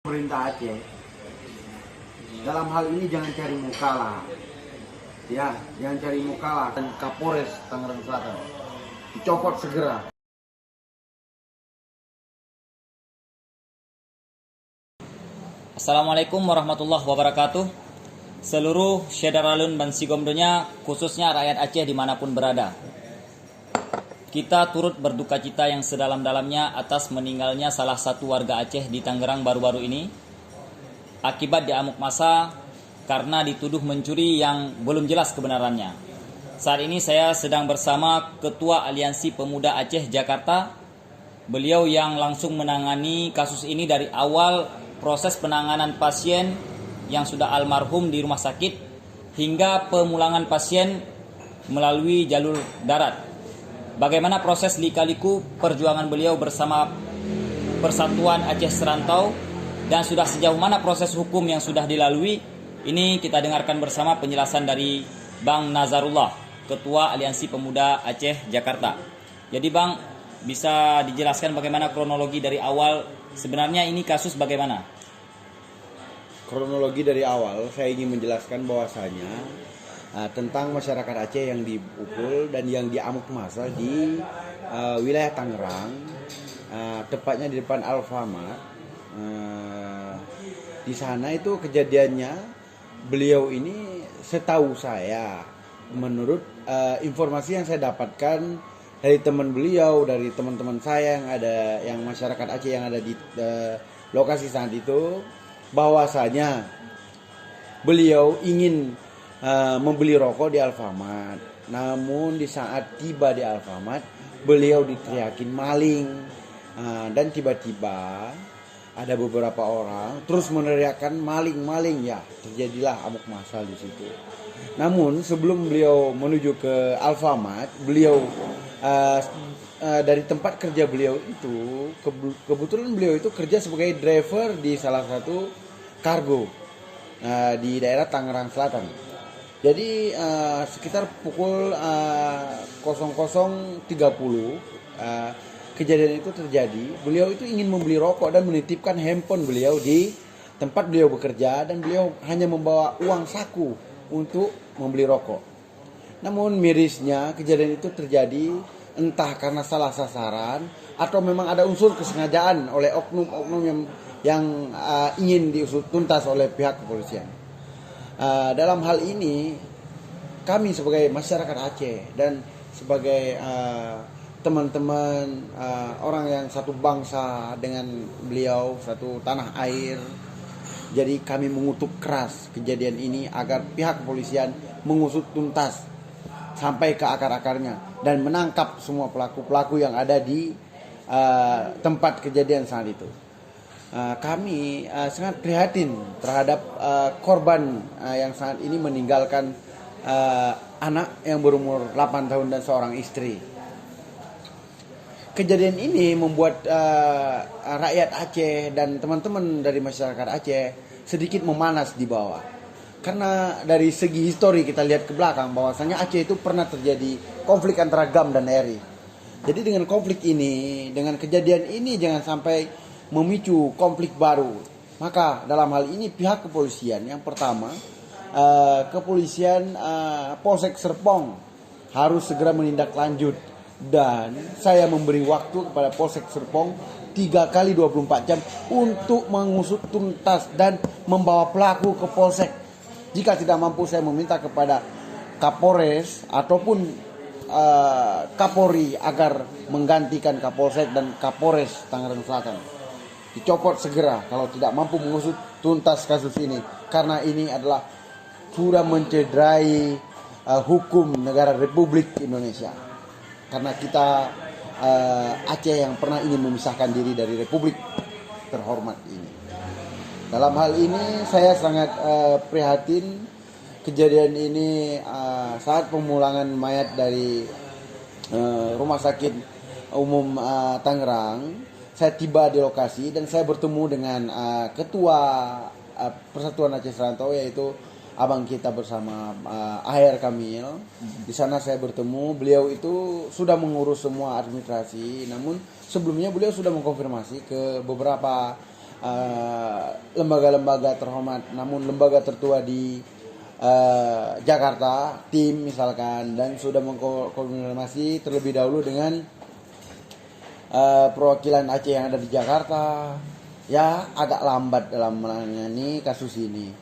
Pemerintah Aceh dalam hal ini jangan cari muka lah, ya, jangan cari muka lah. Dan Kapolres Tangerang Selatan dicopot segera. Assalamualaikum warahmatullahi wabarakatuh. Seluruh Syedaralun Bansigomdonya, khususnya rakyat Aceh dimanapun berada, kita turut berduka cita yang sedalam-dalamnya atas meninggalnya salah satu warga Aceh di Tangerang baru-baru ini akibat diamuk massa karena dituduh mencuri yang belum jelas kebenarannya. Saat ini saya sedang bersama Ketua Aliansi Pemuda Aceh Jakarta. Beliau yang langsung menangani kasus ini dari awal proses penanganan pasien yang sudah almarhum di rumah sakit hingga pemulangan pasien melalui jalur darat. Bagaimana proses lika-liku perjuangan beliau bersama Persatuan Aceh Serantau dan sudah sejauh mana proses hukum yang sudah dilalui, ini kita dengarkan bersama penjelasan dari Bang Nazarullah, Ketua Aliansi Pemuda Aceh Jakarta. Jadi Bang, bisa dijelaskan bagaimana kronologi dari awal, sebenarnya ini kasus bagaimana? Kronologi dari awal saya ingin menjelaskan bahwasanya tentang masyarakat Aceh yang dipukul dan yang diamuk massa di wilayah Tangerang, tepatnya di depan Alfamart. Di sana itu kejadiannya, beliau ini setahu saya, menurut informasi yang saya dapatkan dari teman beliau, dari teman-teman saya yang masyarakat Aceh yang ada di lokasi saat itu, bahwasanya beliau ingin membeli rokok di Alfamart. Namun di saat tiba di Alfamart, beliau diteriakin maling, dan tiba-tiba ada beberapa orang terus meneriakkan maling, ya, terjadilah amuk massa di situ. Namun sebelum beliau menuju ke Alfamart, beliau dari tempat kerja beliau itu, kebetulan beliau itu kerja sebagai driver di salah satu kargo di daerah Tangerang Selatan. Jadi sekitar pukul 00.30 kejadian itu terjadi. Beliau itu ingin membeli rokok dan menitipkan handphone beliau di tempat beliau bekerja, dan beliau hanya membawa uang saku untuk membeli rokok. Namun mirisnya kejadian itu terjadi entah karena salah sasaran atau memang ada unsur kesengajaan oleh oknum-oknum yang ingin diusut tuntas oleh pihak kepolisian. Dalam hal ini kami sebagai masyarakat Aceh dan sebagai teman-teman orang yang satu bangsa dengan beliau, satu tanah air, jadi kami mengutuk keras kejadian ini agar pihak kepolisian mengusut tuntas sampai ke akar-akarnya dan menangkap semua pelaku-pelaku yang ada di tempat kejadian saat itu. Kami sangat prihatin terhadap korban yang saat ini meninggalkan anak yang berumur 8 tahun dan seorang istri. Kejadian ini membuat rakyat Aceh dan teman-teman dari masyarakat Aceh sedikit memanas di bawah. Karena dari segi histori kita lihat ke belakang bahwasanya Aceh itu pernah terjadi konflik antara GAM dan RI. Jadi dengan konflik ini, dengan kejadian ini jangan sampai memicu konflik baru. Maka dalam hal ini pihak kepolisian, yang pertama kepolisian Polsek Serpong harus segera menindaklanjut, dan saya memberi waktu kepada Polsek Serpong 3 kali 24 jam untuk mengusut tuntas dan membawa pelaku ke Polsek. Jika tidak mampu, saya meminta kepada Kapolres ataupun Kapolri agar menggantikan Kapolsek dan Kapolres Tangerang Selatan. Dicopot segera kalau tidak mampu mengusut tuntas kasus ini, karena ini adalah sudah mencederai hukum negara Republik Indonesia. Karena kita Aceh yang pernah ingin memisahkan diri dari Republik terhormat ini. Dalam hal ini saya sangat prihatin kejadian ini saat pemulangan mayat dari Rumah Sakit Umum Tangerang. Saya tiba di lokasi dan saya bertemu dengan Ketua Persatuan Aceh Serantau, yaitu abang kita bersama Aher Kamil. Di sana saya bertemu, beliau itu sudah mengurus semua administrasi. Namun sebelumnya beliau sudah mengkonfirmasi ke beberapa lembaga-lembaga terhormat, namun lembaga tertua di Jakarta, tim misalkan, dan sudah mengkoordinasi terlebih dahulu dengan perwakilan Aceh yang ada di Jakarta. Ya agak lambat dalam menangani kasus ini.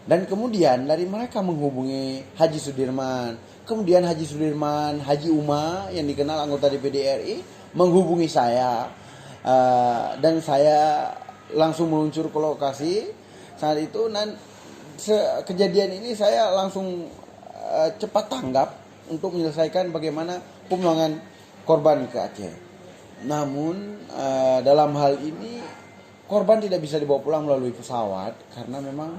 Dan kemudian dari mereka menghubungi Haji Sudirman, kemudian Haji Sudirman, Haji Uma yang dikenal anggota DPD RI menghubungi saya, dan saya langsung meluncur ke lokasi saat itu. Dan kejadian ini saya langsung cepat tanggap untuk menyelesaikan bagaimana pemulangan korban ke Aceh. Namun dalam hal ini korban tidak bisa dibawa pulang melalui pesawat karena memang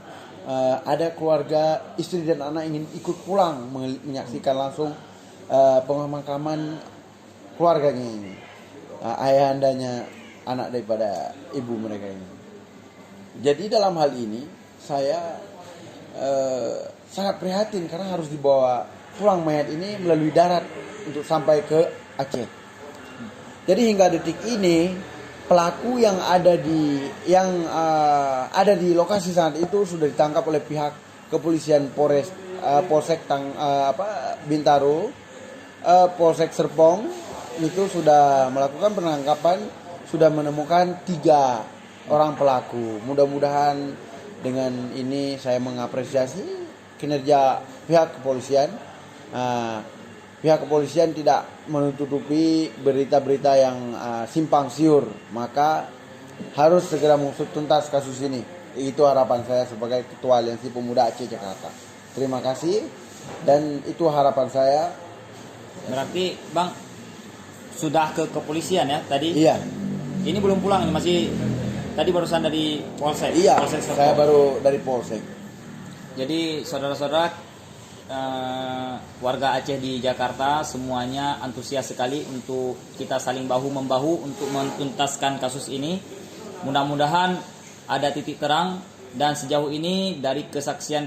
ada keluarga, istri dan anak ingin ikut pulang menyaksikan langsung pemakaman keluarganya ini, ayahandanya anak daripada ibu mereka ini. Jadi dalam hal ini saya sangat prihatin karena harus dibawa pulang mayat ini melalui darat untuk sampai ke Aceh. Jadi hingga detik ini pelaku yang ada di lokasi saat itu sudah ditangkap oleh pihak kepolisian Polsek Bintaro, Polsek Serpong itu sudah melakukan penangkapan, sudah menemukan 3 orang pelaku. Mudah-mudahan dengan ini saya mengapresiasi kinerja pihak kepolisian. Pihak kepolisian tidak menutupi berita-berita yang simpang siur, maka harus segera mengusut tuntas kasus ini. Itu harapan saya sebagai Ketua Aliansi Pemuda Aceh Jakarta. Terima kasih, dan itu harapan saya. Berarti Bang sudah ke kepolisian ya tadi? Iya. Ini belum pulang, ini masih tadi barusan dari Polsek. Iya, Polsek saya baru dari Polsek. Jadi saudara-saudara, warga Aceh di Jakarta semuanya antusias sekali untuk kita saling bahu-membahu untuk mentuntaskan kasus ini. Mudah-mudahan ada titik terang, dan sejauh ini dari kesaksian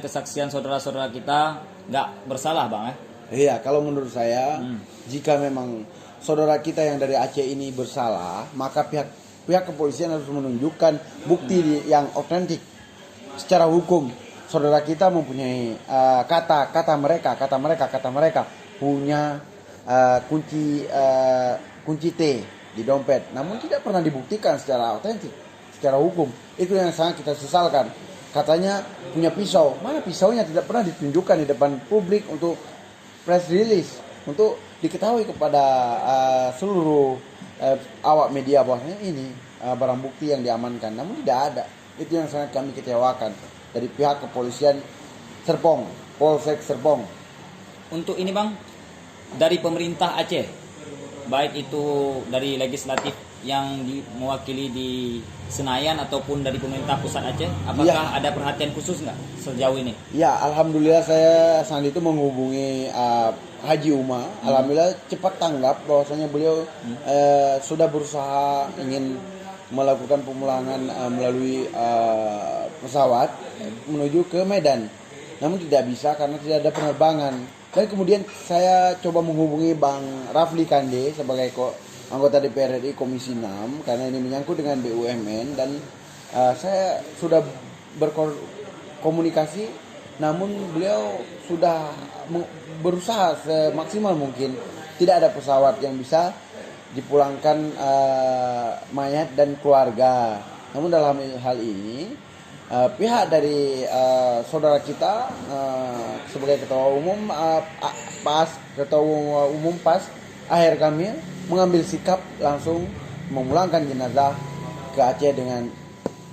saudara-saudara kita nggak bersalah Bang ya? Iya, kalau menurut saya jika memang saudara kita yang dari Aceh ini bersalah, maka pihak kepolisian harus menunjukkan bukti yang otentik secara hukum. Saudara kita mempunyai kata mereka punya kunci T di dompet, namun tidak pernah dibuktikan secara otentik, secara hukum. Itu yang sangat kita sesalkan. Katanya punya pisau, mana pisaunya tidak pernah ditunjukkan di depan publik untuk press release, untuk diketahui kepada seluruh awak media bahwasanya ini barang bukti yang diamankan, namun tidak ada. Itu yang sangat kami kecewakan dari pihak kepolisian Serpong, Polsek Serpong. Untuk ini Bang, dari pemerintah Aceh, baik itu dari legislatif yang mewakili di Senayan ataupun dari pemerintah pusat Aceh, apakah ada perhatian khusus nggak sejauh ini? Ya, alhamdulillah saya saat itu menghubungi Haji Uma. Alhamdulillah cepat tanggap bahwasanya beliau sudah berusaha ingin melakukan pemulangan melalui pesawat menuju ke Medan, namun tidak bisa karena tidak ada penerbangan. Dan kemudian saya coba menghubungi Bang Rafli Kande sebagai anggota DPR RI Komisi 6 karena ini menyangkut dengan BUMN, dan saya sudah berkomunikasi, namun beliau sudah berusaha semaksimal mungkin. Tidak ada pesawat yang bisa dipulangkan mayat dan keluarga. Namun dalam hal ini pihak dari saudara kita sebagai ketua umum PAS Aher Kamil mengambil sikap langsung memulangkan jenazah ke Aceh dengan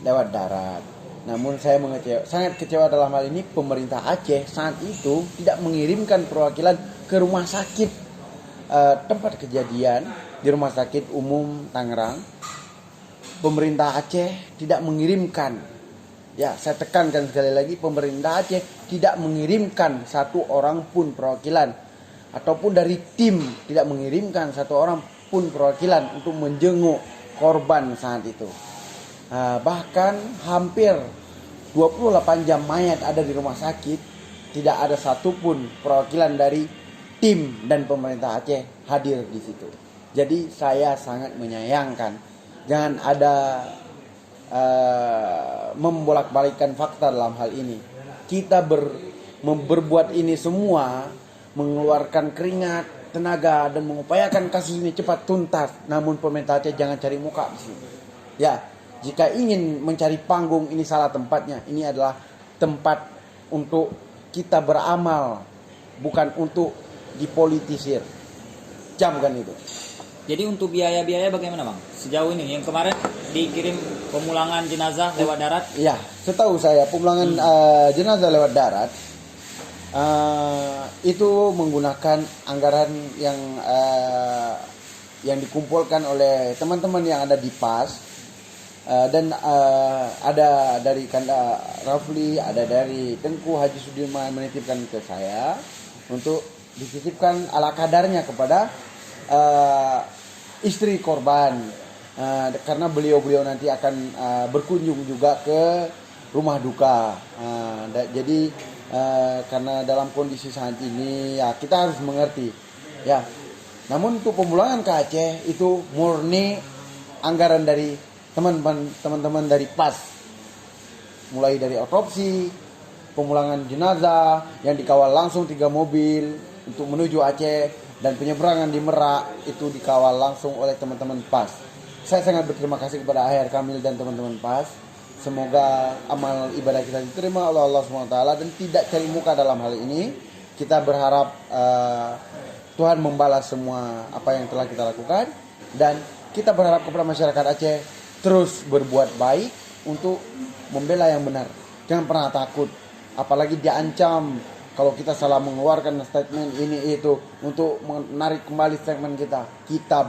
lewat darat. Namun saya sangat kecewa dalam hal ini. Pemerintah Aceh saat itu tidak mengirimkan perwakilan ke rumah sakit tempat kejadian di Rumah Sakit Umum Tangerang. Pemerintah Aceh tidak mengirimkan, ya saya tekankan sekali lagi, pemerintah Aceh tidak mengirimkan satu orang pun perwakilan, ataupun dari tim tidak mengirimkan satu orang pun perwakilan untuk menjenguk korban saat itu. Bahkan hampir 28 jam mayat ada di rumah sakit, tidak ada satupun perwakilan dari tim dan pemerintah Aceh hadir di situ. Jadi saya sangat menyayangkan, jangan ada membolak-balikkan fakta dalam hal ini. Kita berbuat ini semua, mengeluarkan keringat, tenaga, dan mengupayakan kasus ini cepat tuntas. Namun pemerintah Aceh jangan cari muka di sini. Ya, jika ingin mencari panggung, ini salah tempatnya. Ini adalah tempat untuk kita beramal, bukan untuk dipolitisir. Camkan itu. Jadi untuk biaya-biaya bagaimana Bang? Sejauh ini yang kemarin dikirim pemulangan jenazah lewat darat? Ya, setahu saya pemulangan jenazah lewat darat itu menggunakan anggaran yang dikumpulkan oleh teman-teman yang ada di PAS, dan ada dari Kanda Rafli, ada dari Tengku Haji Sudirman menitipkan ke saya untuk dititipkan ala kadarnya kepada istri korban, karena beliau nanti akan berkunjung juga ke rumah duka. Jadi karena dalam kondisi saat ini ya kita harus mengerti ya. Namun untuk pemulangan ke Aceh itu murni anggaran dari teman-teman dari PAS, mulai dari otopsi, pemulangan jenazah yang dikawal langsung 3 mobil untuk menuju Aceh, dan penyeberangan di Merak itu dikawal langsung oleh teman-teman PAS. Saya sangat berterima kasih kepada AHR Kamil dan teman-teman PAS. Semoga amal ibadah kita diterima oleh Allah SWT dan tidak cari muka dalam hal ini. Kita berharap Tuhan membalas semua apa yang telah kita lakukan, dan kita berharap kepada masyarakat Aceh terus berbuat baik untuk membela yang benar. Jangan pernah takut, apalagi diancam kalau kita salah mengeluarkan statement ini itu untuk menarik kembali statement kita. Kita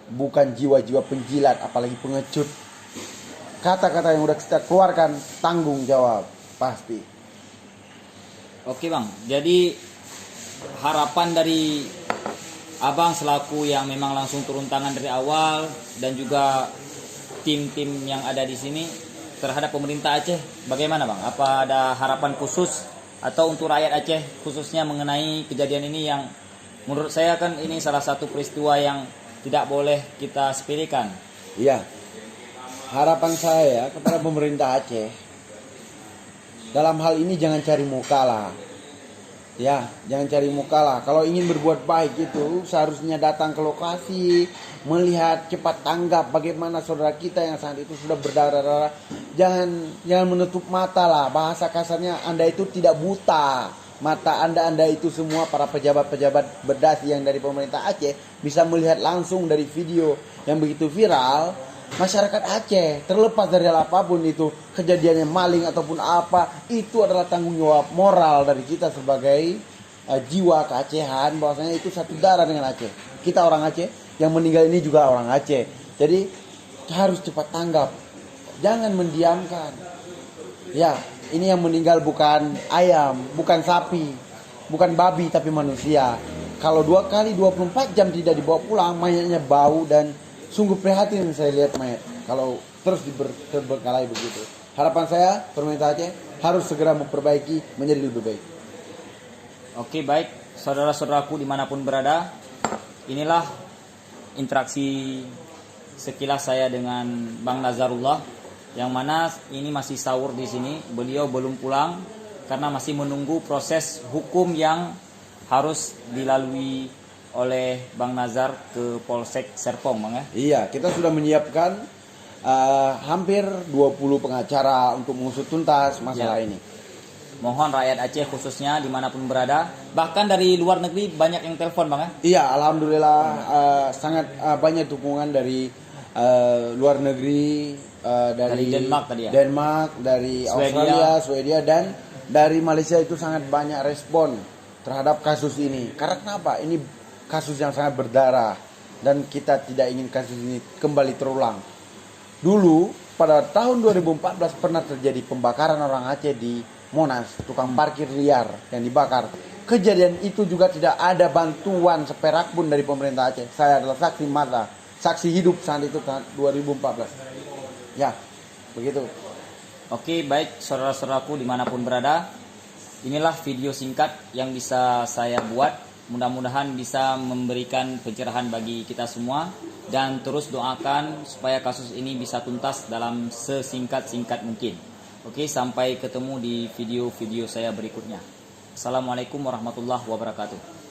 bukan jiwa-jiwa penjilat, apalagi pengecut. Kata-kata yang udah kita keluarkan tanggung jawab pasti. Oke Bang, jadi harapan dari Abang selaku yang memang langsung turun tangan dari awal dan juga tim-tim yang ada di sini terhadap pemerintah Aceh, bagaimana Bang? Apa ada harapan khusus atau untuk rakyat Aceh khususnya mengenai kejadian ini yang menurut saya kan ini salah satu peristiwa yang tidak boleh kita sepelekan? Iya. Harapan saya kepada pemerintah Aceh dalam hal ini jangan cari muka lah. Ya, jangan cari muka lah. Kalau ingin berbuat baik itu seharusnya datang ke lokasi, melihat, cepat tanggap bagaimana saudara kita yang saat itu sudah berdarah-darah. Jangan menutup mata lah. Bahasa kasarnya Anda itu tidak buta. Mata Anda itu semua para pejabat-pejabat berdasi yang dari pemerintah Aceh bisa melihat langsung dari video yang begitu viral. Masyarakat Aceh terlepas dari apapun itu, kejadiannya maling ataupun apa, itu adalah tanggung jawab moral dari kita sebagai jiwa keacehan, bahwasanya itu satu darah dengan Aceh. Kita orang Aceh, yang meninggal ini juga orang Aceh. Jadi harus cepat tanggap, jangan mendiamkan. Ya, ini yang meninggal bukan ayam, bukan sapi, bukan babi, tapi manusia. Kalau 2 kali 24 jam tidak dibawa pulang, mayatnya bau, dan sungguh prihatin saya lihat mayat kalau terus terbengkalai begitu. Harapan saya pemerintah Aceh harus segera memperbaiki menjadi lebih baik. Oke, baik saudara-saudaraku dimanapun berada, inilah interaksi sekilas saya dengan Bang Nazarullah, yang mana ini masih sahur di sini. Beliau belum pulang karena masih menunggu proses hukum yang harus dilalui oleh Bang Nazar ke Polsek Serpong, Bang ya? Iya, kita sudah menyiapkan hampir 20 pengacara untuk mengusut tuntas masalah ini. Mohon rakyat Aceh khususnya dimanapun berada, bahkan dari luar negeri banyak yang telepon Bang ya? Iya, alhamdulillah sangat banyak dukungan dari luar negeri, dari Denmark tadi ya? Denmark, dari Australia, Swedia, dan dari Malaysia itu sangat banyak respon terhadap kasus ini. Karena kenapa? Ini kasus yang sangat berdarah dan kita tidak ingin kasus ini kembali terulang. Dulu pada tahun 2014 pernah terjadi pembakaran orang Aceh di Monas, tukang parkir liar yang dibakar. Kejadian itu juga tidak ada bantuan seperak pun dari pemerintah Aceh. Saya adalah saksi mata, saksi hidup saat itu tahun 2014. Ya, begitu. Oke, baik saudara-saudaraku dimanapun berada, inilah video singkat yang bisa saya buat Mudah-mudahan bisa memberikan pencerahan bagi kita semua, dan terus doakan supaya kasus ini bisa tuntas dalam sesingkat-singkat mungkin. Oke, sampai ketemu di video-video saya berikutnya. Assalamualaikum warahmatullahi wabarakatuh.